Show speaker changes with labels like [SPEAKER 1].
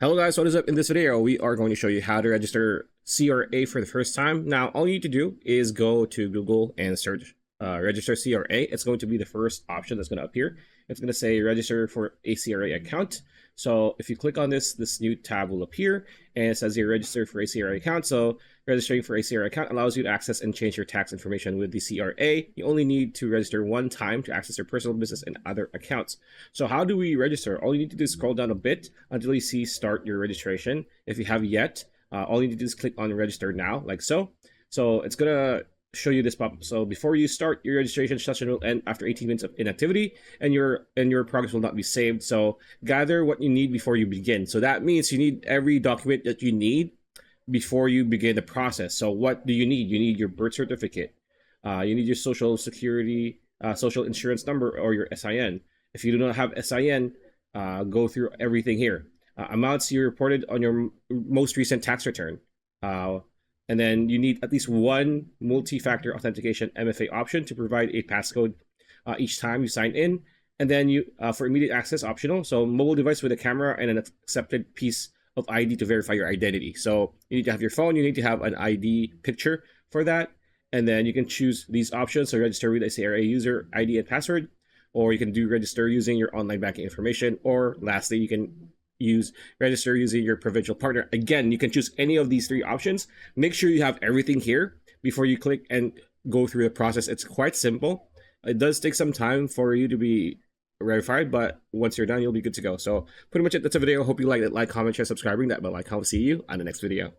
[SPEAKER 1] Hello guys, what is up? In this video, we are going to show you how to register CRA for the first time. Now, all you need to do is go to Google and search register CRA. It's going to be the first option that's going to appear. It's going to say register for a CRA account. So if you click on this new tab will appear and it says here register for a CRA account. So registering for a CRA account allows you to access and change your tax information with the CRA. You only need to register one time to access your personal business and other accounts. So how do we register? All you need to do is scroll down a bit until you see start your registration. If you have yet, all you need to do is click on register now, like so. So it's gonna show you this pop-up. So before you start, your registration session will end after 18 minutes of inactivity, and your progress will not be saved. So gather what you need before you begin. So that means you need every document that you need before you begin the process. So what do you need? You need your birth certificate. You need your social security, social insurance number, or your SIN. If you do not have SIN, go through everything here. Amounts you reported on your most recent tax return. And then you need at least one multi-factor authentication MFA option to provide a passcode each time you sign in. And then you for immediate access optional. So mobile device with a camera and an accepted piece of ID to verify your identity. So you need to have your phone, you need to have an ID picture for that. And then you can choose these options. So register with a CRA user ID and password, or you can do register using your online banking information, or lastly, you can register using your provincial partner. Again, you can choose any of these three options. Make sure you have everything here before you click and go through the process. It's quite simple. It does take some time for you to be verified, but once you're done, you'll be good to go. So pretty much it. That's a video. Hope you liked it. Like, comment, share, subscribing. That bell icon. I'll see you on the next video.